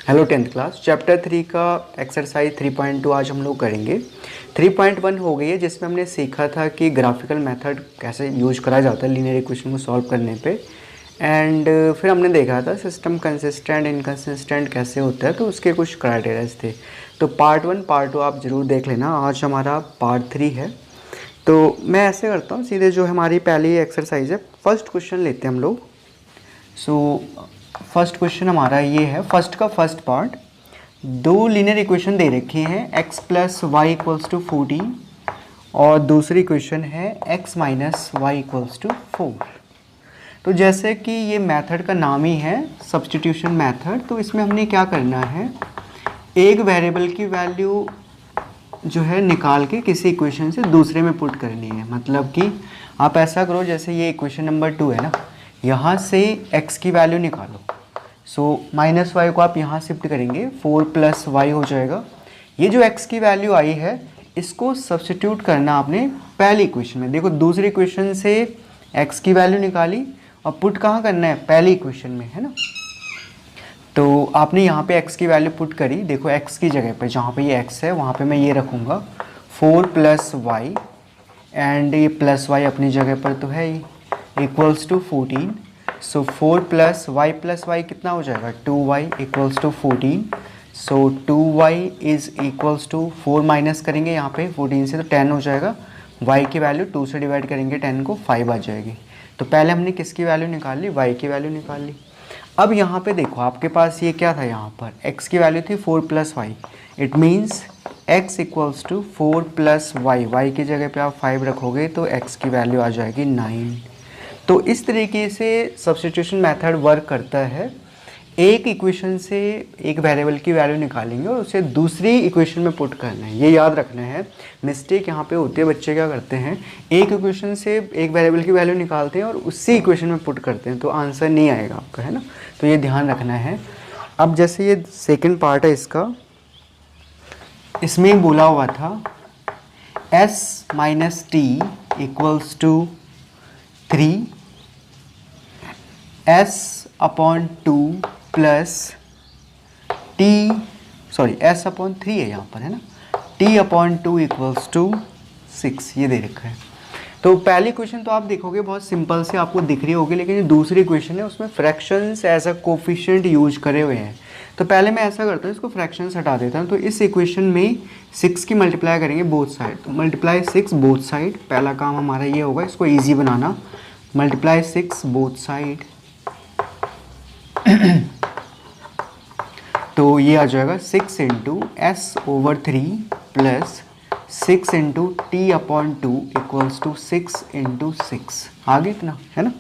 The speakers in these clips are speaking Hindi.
हेलो 10th क्लास चैप्टर 3 का एक्सरसाइज 3.2 आज हम लोग करेंगे। 3.1 हो गई है जिसमें हमने सीखा था कि ग्राफिकल मेथड कैसे यूज करा जाता है लीनियर इक्वेशन को सॉल्व करने पे। एंड फिर हमने देखा था सिस्टम कंसिस्टेंट इनकंसिस्टेंट कैसे होता है, तो उसके कुछ क्राइटेरियाज थे। तो पार्ट 1 पार्ट 2 आप ज़रूर देख लेना। आज हमारा पार्ट 3 है। तो मैं ऐसे करता हूँ, सीधे जो हमारी पहली एक्सरसाइज है फर्स्ट क्वेश्चन लेते हैं हम लोग। फर्स्ट क्वेश्चन हमारा ये है, फर्स्ट का फर्स्ट पार्ट। दो लीनियर इक्वेशन दे रखी हैं x plus y equals to 14 और दूसरी इक्वेशन है x minus y equals to 4। तो जैसे कि ये मेथड का नाम ही है सब्स्टिट्यूशन मेथड, तो इसमें हमने क्या करना है, एक वेरिएबल की वैल्यू जो है निकाल के किसी इक्वेशन से दूसरे में पुट करनी है। मतलब कि आप ऐसा करो, जैसे ये इक्वेशन नंबर 2 है ना, यहाँ से x की वैल्यू निकालो। सो माइनस वाई को आप यहाँ शिफ्ट करेंगे, 4 प्लस वाई हो जाएगा। ये जो x की वैल्यू आई है इसको सब्स्टिट्यूट करना आपने पहली इक्वेशन में। देखो दूसरी इक्वेशन से x की वैल्यू निकाली और पुट कहाँ करना है, पहली इक्वेशन में, है ना। तो आपने यहाँ पे x की वैल्यू पुट करी। देखो x की जगह पे जहाँ पे ये x है वहाँ पे मैं ये रखूँगा 4 प्लस वाई, एंड ये प्लस वाई अपनी जगह पर तो है ही, equals to 14। So 4 plus y कितना हो जाएगा, 2y equals to 14। So 2y is equals to 4 minus करेंगे यहाँ पे 14 से तो 10 हो जाएगा। y की वैल्यू 2 से डिवाइड करेंगे 10 को, 5 आ जाएगी। तो पहले हमने किसकी वैल्यू निकाल ली, y की वैल्यू निकाल ली। अब यहाँ पे देखो आपके पास ये क्या था, यहाँ पर x की वैल्यू थी 4 plus y. It means x equals to 4 plus y, y की जगह पे आप 5 रखोगे तो x की वैल्यू आ जाएगी 9। तो इस तरीके से सब्स्टिट्यूशन मेथड वर्क करता है। एक इक्वेशन से एक वेरिएबल की वैल्यू निकालेंगे और उसे दूसरी इक्वेशन में पुट करना है, ये याद रखना है। मिस्टेक यहाँ पे होती है, बच्चे क्या करते हैं, एक इक्वेशन से एक वेरिएबल की वैल्यू निकालते हैं और उसी इक्वेशन में पुट करते हैं, तो आंसर नहीं आएगा आपका, है ना। तो ये ध्यान रखना है। अब जैसे ये सेकेंड पार्ट है इसका, इसमें बोला हुआ था s minus t equals to 3 s upon 2 plus t, sorry s upon 3 है यहाँ पर, है ना, t अपॉन 2 इक्वल्स टू 6, ये दे रखा है। तो पहली क्वेश्चन तो आप देखोगे बहुत सिंपल से आपको दिख रही होगी, लेकिन जो दूसरी क्वेश्चन है उसमें fractions as a coefficient use करे हुए हैं। तो पहले मैं ऐसा करता हूँ, इसको फ्रैक्शंस हटा देता हूँ। तो इस इक्वेशन में 6 की मल्टीप्लाई करेंगे बोथ साइड, तो मल्टीप्लाई 6 बोथ साइड, पहला काम हमारा ये होगा, इसको ईजी बनाना। मल्टीप्लाई 6 बोथ साइड तो ये आ जाएगा 6 into s over 3 plus 6 into t upon 2 equals to 6 into 6। आगे इतना, है ना।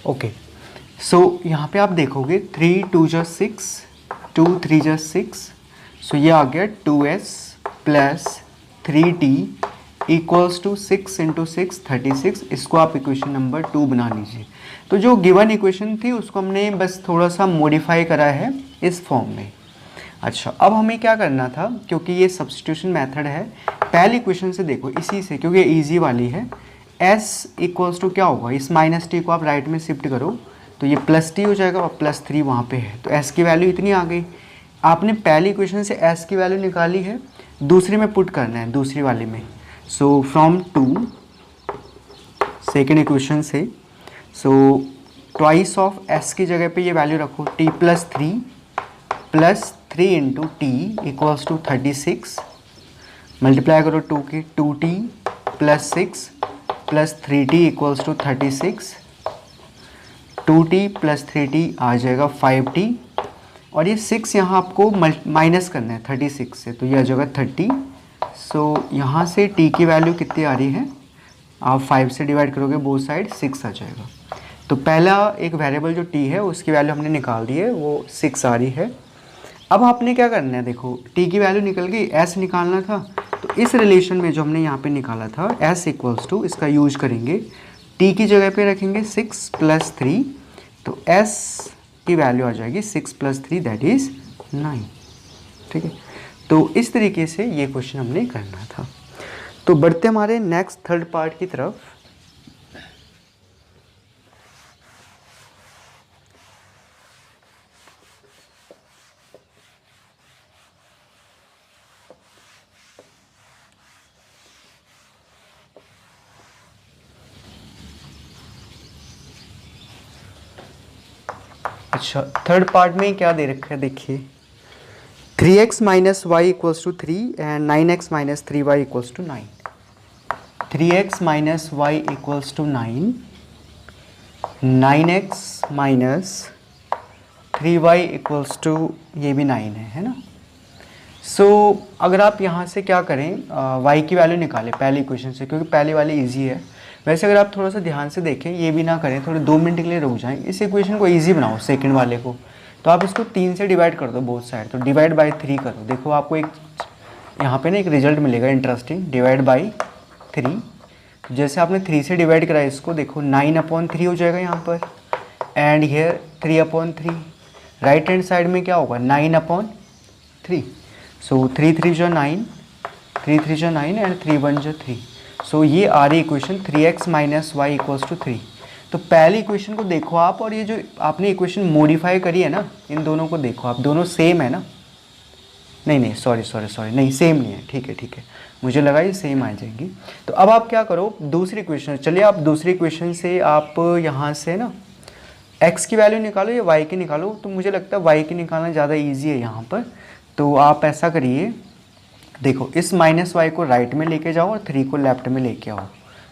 ओके, सो यहाँ पे आप देखोगे 3 2 जा 6, 2 3 जा 6, सो ये आ गया 2s plus 3t equals to 6 into 6 36। इसको आप इक्वेशन नंबर 2 बना लीजिए। तो जो गिवन इक्वेशन थी उसको हमने बस थोड़ा सा मॉडिफाई करा है इस फॉर्म में। अच्छा, अब हमें क्या करना था, क्योंकि ये सब्स्टिट्यूशन मेथड है, पहली इक्वेशन से देखो इसी से, क्योंकि ईजी वाली है। s इक्वल्स टू क्या होगा, इस माइनस टी को आप राइट में शिफ्ट करो तो ये प्लस टी हो जाएगा और प्लस 3 वहाँ पे है, तो s की वैल्यू इतनी आ गई। आपने पहली इक्वेशन से s की वैल्यू निकाली है, दूसरी में पुट करना है, दूसरी वाली में। सो फ्रॉम 2 सेकेंड इक्वेशन से, सो ट्वाइस ऑफ s की जगह पे ये वैल्यू रखो, t plus 3 into t equals to 36। Multiply करो 2 की, 2t plus 6 plus 3t equals to 36। 2t plus 3t आ जाएगा 5t, और ये 6 यहाँ आपको माइनस करना है 36 से, तो ये आ जाएगा 30। सो यहाँ से t की वैल्यू कितनी आ रही है, आप 5 से डिवाइड करोगे बोथ साइड, 6 आ जाएगा। तो पहला एक वेरिएबल जो t है उसकी वैल्यू हमने निकाल दी है, वो 6 आ रही है। अब आपने क्या करना है, देखो t की वैल्यू निकल गई, s निकालना था। तो इस रिलेशन में जो हमने यहाँ पे निकाला था s इक्वल्स टू, इसका यूज करेंगे, t की जगह पे रखेंगे 6 प्लस 3, तो s की वैल्यू आ जाएगी 6 प्लस 3 दैट इज़ 9। ठीक है, तो इस तरीके से ये क्वेश्चन हमने करना था। तो बढ़ते हमारे नेक्स्ट थर्ड पार्ट की तरफ। अच्छा, थर्ड पार्ट में क्या दे रखा है देखिए, 3x minus y equals to 3 and 9x minus 3y equals to 9। 3x minus y equals to 9, 9x minus 3y equals to ये भी 9 है ना। सो अगर आप यहाँ से क्या करें, y की वैल्यू निकालें पहली इक्वेशन से, क्योंकि पहली वाली इजी है। वैसे अगर आप थोड़ा सा ध्यान से देखें, ये भी ना करें, थोड़े 2 मिनट के लिए रुक जाएं, इस इक्वेशन को इजी बनाओ सेकंड वाले को। तो आप इसको 3 से डिवाइड कर दो बोथ साइड, तो डिवाइड बाय 3 करो। देखो आपको एक यहाँ पे ना एक रिजल्ट मिलेगा इंटरेस्टिंग, डिवाइड बाई 3। जैसे आपने 3 से डिवाइड करा इसको, देखो 9/3 हो जाएगा यहाँ पर, and here 3/3। Right hand side में क्या होगा, 9/3। सो 3 3 जो 9, 3 3 जो 9 एंड 3 1 जो 3। सो ये आ रही equation 3x minus y equals to 3। तो पहली इक्वेशन को देखो आप, और ये जो आपने इक्वेशन मॉडिफाई करी है ना, इन दोनों को देखो आप, दोनों सेम है ना। नहीं सॉरी नहीं, सेम नहीं है, ठीक है, मुझे लगा ये सेम आ जाएगी। तो अब आप क्या करो, दूसरी इक्वेशन, चलिए आप दूसरी इक्वेशन से आप यहाँ से ना x की वैल्यू निकालो या y की निकालो। तो मुझे लगता है y की निकालना ज़्यादा ईजी है यहाँ पर। तो आप ऐसा करिए, देखो इस माइनस वाई को राइट में लेके जाओ और 3 को लेफ्ट में लेके आओ।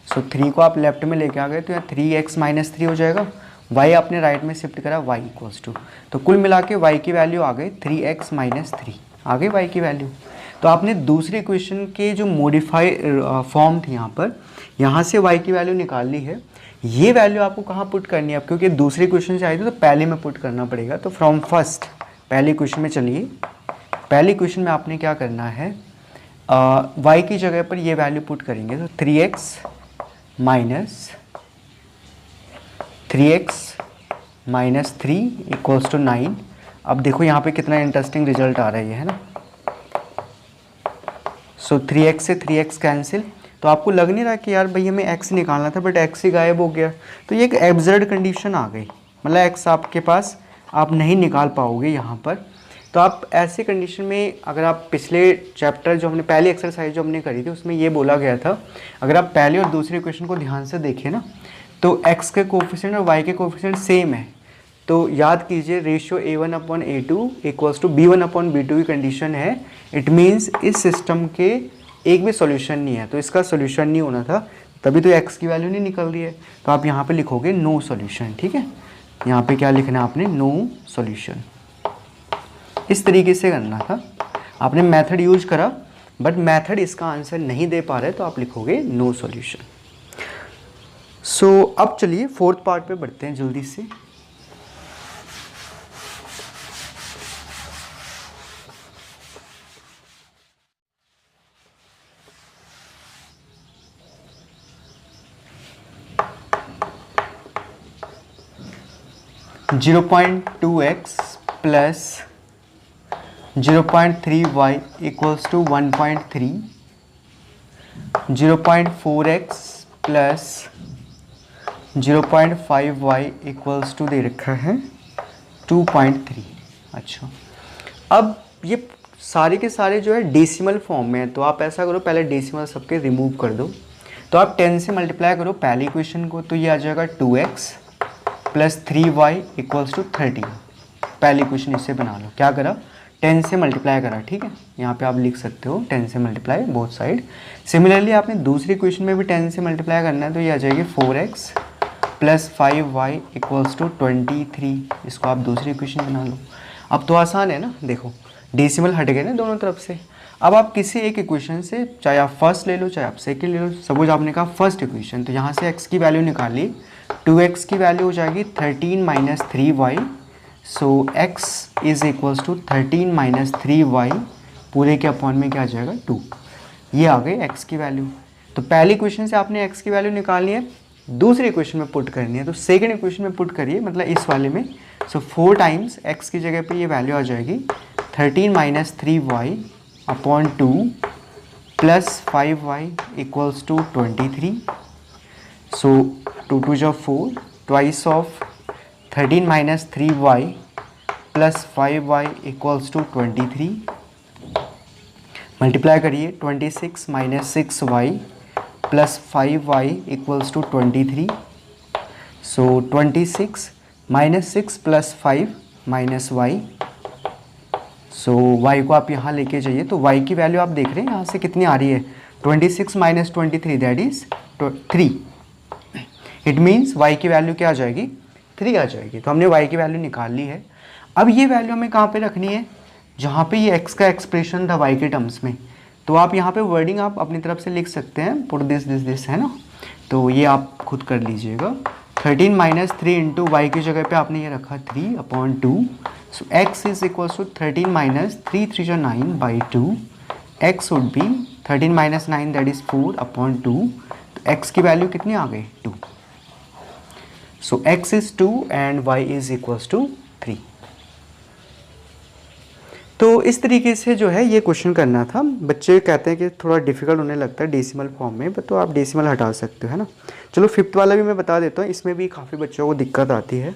सो 3 को आप लेफ्ट में लेके आ गए तो यहाँ 3x माइनस 3 हो जाएगा, y आपने राइट में शिफ्ट करा, y इक्वल्स टू, तो कुल मिला के y की वैल्यू आ गई 3x माइनस 3, आ गई y की वैल्यू। तो आपने दूसरी इक्वेशन के जो मॉडिफाई फॉर्म थी यहाँ पर, यहाँ से y की वैल्यू निकाल ली है। ये वैल्यू आपको कहाँ पुट करनी है, क्योंकि दूसरी क्वेश्चन से आई थी तो पहले में पुट करना पड़ेगा। तो फ्रॉम फर्स्ट पहली क्वेश्चन में चलिए, पहली क्वेश्चन में आपने क्या करना है, y की जगह पर ये वैल्यू पुट करेंगे। तो 3x माइनस 3 इक्वल्स टू 9। अब देखो यहाँ पे कितना इंटरेस्टिंग रिजल्ट आ रहा है ना। सो 3x से 3x कैंसिल, तो आपको लग नहीं रहा कि यार भाई हमें x निकालना था बट x ही गायब हो गया। तो ये एक एब्सर्ड कंडीशन आ गई, मतलब x आपके पास आप नहीं निकाल पाओगे यहाँ पर। तो आप ऐसी कंडीशन में, अगर आप पिछले चैप्टर जो हमने पहली एक्सरसाइज जो हमने करी थी उसमें ये बोला गया था, अगर आप पहले और दूसरे क्वेश्चन को ध्यान से देखें ना, तो x के कोफिशिएंट और y के कोफिशिएंट सेम है। तो याद कीजिए ratio a1/a2 equals to b1/b2 की कंडीशन है। इट मीन्स इस सिस्टम के एक भी सॉल्यूशन नहीं है, तो इसका सॉल्यूशन नहीं होना था, तभी तो x की वैल्यू नहीं निकल रही है। तो आप यहाँ पे लिखोगे नो सॉल्यूशन, ठीक है। यहाँ पे क्या लिखना है आपने, नो सॉल्यूशन। इस तरीके से करना था, आपने मेथड यूज करा बट मेथड इसका आंसर नहीं दे पा रहे, तो आप लिखोगे नो सॉल्यूशन। सो अब चलिए फोर्थ पार्ट पे बढ़ते हैं जल्दी से। Zero 0.2x plus 0.3y equals to 1.3, 0.4x plus 0.5y equals to दे रखा है 2.3। अच्छा, अब ये सारे के सारे जो है डेसिमल फॉर्म में है, तो आप ऐसा करो पहले डेसिमल सबके रिमूव कर दो। तो आप 10 से मल्टीप्लाई करो पहली इक्वेशन को, तो ये आ जाएगा 2x plus 3y equals to 13। पहली इक्वेशन इससे बना लो, क्या करा, 10 से मल्टीप्लाई करा, ठीक है। यहाँ पे आप लिख सकते हो 10 से मल्टीप्लाई बोथ साइड। सिमिलरली आपने दूसरी इक्वेशन में भी 10 से मल्टीप्लाई करना है, तो ये आ जाएगी 4x plus 5y equals to 23। इसको आप दूसरी इक्वेशन बना लो। अब तो आसान है ना, देखो डेसिमल हट गए ना दोनों तरफ से। अब आप किसी एक इक्वेशन से, चाहे आप फर्स्ट ले लो चाहे आप सेकंड ले लो, सपोज आपने कहा फर्स्ट इक्वेशन, तो यहाँ से x की वैल्यू निकाली, 2x की वैल्यू हो जाएगी 13 minus 3y। So x is equals to 13 minus 3y पूरे के अपॉन में क्या आ जाएगा 2। ये आ गई x की वैल्यू। तो पहली इक्वेशन से आपने x की वैल्यू निकालनी है, दूसरी इक्वेशन में पुट करनी है, तो सेकंड इक्वेशन में पुट करिए, मतलब इस वाले में। सो 4 टाइम्स x की जगह पे ये वैल्यू आ जाएगी 13 minus 3y upon 2 plus 5y equals to 23. So 2 2 जा 4, twice of 13 minus 3y plus 5y equals to 23. Multiply करिए 26 minus 6y plus 5y equals to 23. So 26 minus 6 plus 5 minus y. So y को आप यहाँ लेके जाइए तो y की वैल्यू आप देख रहे हैं यहाँ से कितनी आ रही है, 26 minus 23 that is 3. It means y की वैल्यू क्या आ जाएगी, 3 आ जाएगी. तो हमने y की वैल्यू निकाल ली है. अब ये वैल्यू हमें कहाँ पे रखनी है, जहाँ पे ये x का एक्सप्रेशन था y के टर्म्स में. तो आप यहाँ पे वर्डिंग आप अपनी तरफ से लिख सकते हैं, पुट दिस है ना. तो ये आप खुद कर लीजिएगा. 13 माइनस 3 इंटू वाई की जगह पे आपने ये रखा 3 upon 2. So x is equal to 13 minus 3 3 जो 9 by 2. x would be 13 minus 9 that is 4 upon 2. तो x की वैल्यू कितनी आ गई, 2. So x is 2 and y is equal to 3. तो इस तरीके से जो है ये क्वेश्चन करना था. बच्चे कहते हैं कि थोड़ा डिफिकल्ट होने लगता है डेसिमल फॉर्म में, तो आप डेसिमल हटा सकते हो, है ना. चलो 5th वाला भी मैं बता देता हूँ, इसमें भी काफ़ी बच्चों को दिक्कत आती है.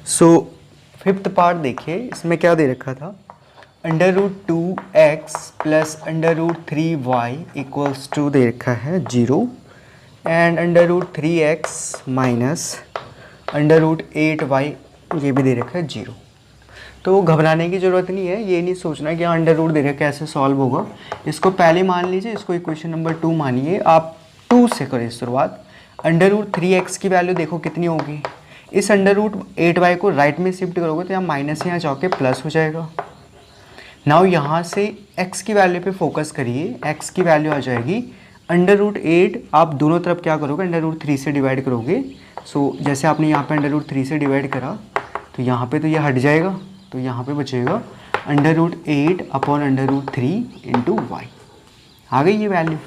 सो 5th पार्ट देखिए, इसमें क्या दे रखा था, under root 2x plus under root 3y equals to दे रखा है 0 and under root 3x minus under root 8y ये भी दे रखा है 0. तो घबराने की ज़रूरत नहीं है, ये नहीं सोचना कि अंडर रूट दे रखा कैसे सॉल्व होगा. इसको पहले मान लीजिए, इसको इक्वेशन नंबर 2 मानिए. आप 2 से करें शुरुआत. अंडर रूट 3x की वैल्यू देखो कितनी होगी. इस अंडर रूट 8y को राइट में शिफ्ट करोगे तो यहाँ माइनस यहाँ जाके प्लस हो जाएगा. नाउ यहाँ से x की वैल्यू पे फोकस करिए. x की वैल्यू आ जाएगी अंडर रूट 8. आप दोनों तरफ क्या करोगे, अंडर रूट 3 से डिवाइड करोगे. सो जैसे आपने यहाँ पे अंडर रूट 3 से डिवाइड करा तो यहाँ पे तो ये हट जाएगा, तो यहाँ पे बचेगा under root 8 upon under root 3 इंटू वाई. आ गई ये वैल्यू.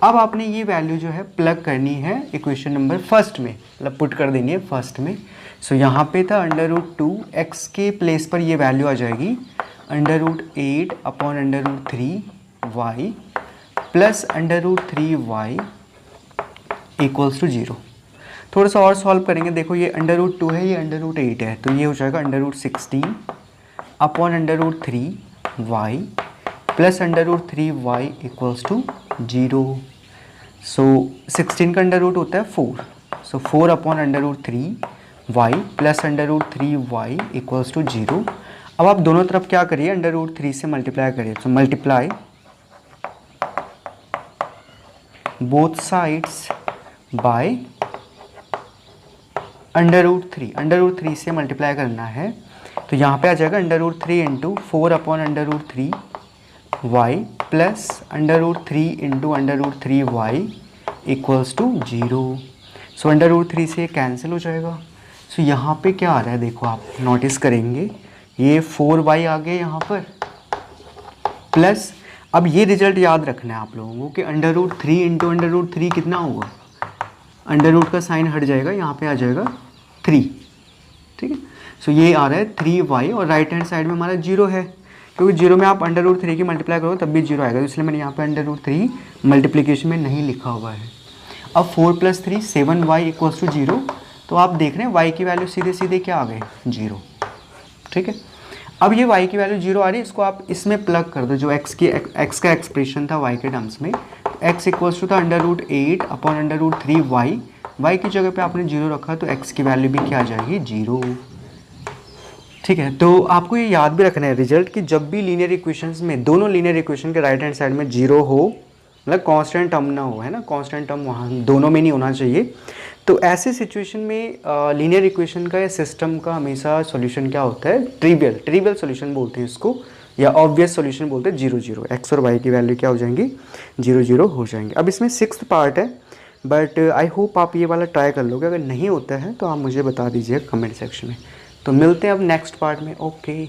अब आपने ये वैल्यू जो है प्लग करनी है इक्वेशन नंबर फर्स्ट में, मतलब पुट कर देनी है फर्स्ट में. सो यहाँ पे था अंडर रूट 2, x के प्लेस पर ये वैल्यू आ जाएगी under root 8 upon under root 3 y plus under root 3 y equals to 0. थोड़ा सा और सॉल्व करेंगे. देखो ये अंडर रूट 2 है, ये अंडर रूट 8 है, तो ये हो जाएगा under root 16 upon under root 3 y plus under root 3 y equals to 0. So 16 का अंडर रूट होता है 4. So 4 upon under root 3 y plus under root 3 y equals to 0. अब आप दोनों तरफ क्या करिए, अंडर रूट 3 से मल्टीप्लाई करिए. So multiply both sides by under root 3. Under root 3 से मल्टीप्लाई करना है तो यहाँ पे आ जाएगा under root 3 into 4 upon under root 3 y plus under root 3 into under root 3 y equals to 0. So under root 3 से कैंसिल हो जाएगा. सो यहाँ पे क्या आ रहा है देखो, आप नोटिस करेंगे ये 4y आ गया यहाँ पर प्लस. अब ये रिजल्ट याद रखना है आप लोगों को कि under root 3 into under root 3 कितना होगा, अंडर रूट का साइन हट जाएगा, यहाँ पे आ जाएगा 3. ठीक है. सो ये आ रहा है 3y और राइट हैंड साइड में हमारा 0 है, क्योंकि 0 में आप अंडर रूट 3 की मल्टीप्लाई करो तब भी 0 आएगा, तो इसलिए मैंने यहाँ पे अंडर रूट 3 मल्टीप्लिकेशन में नहीं लिखा हुआ है. अब 4 प्लस 3 7y इक्वल्स टू 0. तो आप देख रहे हैं y की वैल्यू सीधे सीधे क्या आ गए, 0. ठीक है. अब ये y की वैल्यू 0 आ रही है, इसको आप इसमें प्लग कर दो जो x का एक्सप्रेशन था y के टर्म्स में. x इक्वल्स टू था under root 8 upon under root 3 y की जगह पे आपने 0 रखा तो x की वैल्यू भी क्या आ जाएगी, 0. ठीक है. तो आपको ये याद भी रखना है रिजल्ट कि जब भी लीनियर इक्वेशंस में दोनों लीनियर इक्वेशन के राइट हैंड साइड में 0 हो, मतलब कांस्टेंट टर्म ना हो, है ना, कांस्टेंट टर्म वहाँ दोनों में नहीं होना चाहिए. तो ऐसे सिचुएशन में लीनियर इक्वेशन का या सिस्टम का हमेशा सॉल्यूशन क्या होता है, ट्रिवियल सॉल्यूशन बोलते हैं इसको, या ऑब्वियस सॉल्यूशन बोलते हैं 0 0. एक्स और वाई की वैल्यू क्या हो जाएंगी, 0 0 हो जाएंगे. अब इसमें 6th पार्ट है. बट आई होप आप ये वाला ट्राई कर लोगे। अगर नहीं होता है तो आप मुझे बता दीजिए कमेंट सेक्शन में। तो मिलते हैं अब नेक्स्ट पार्ट में। ओके।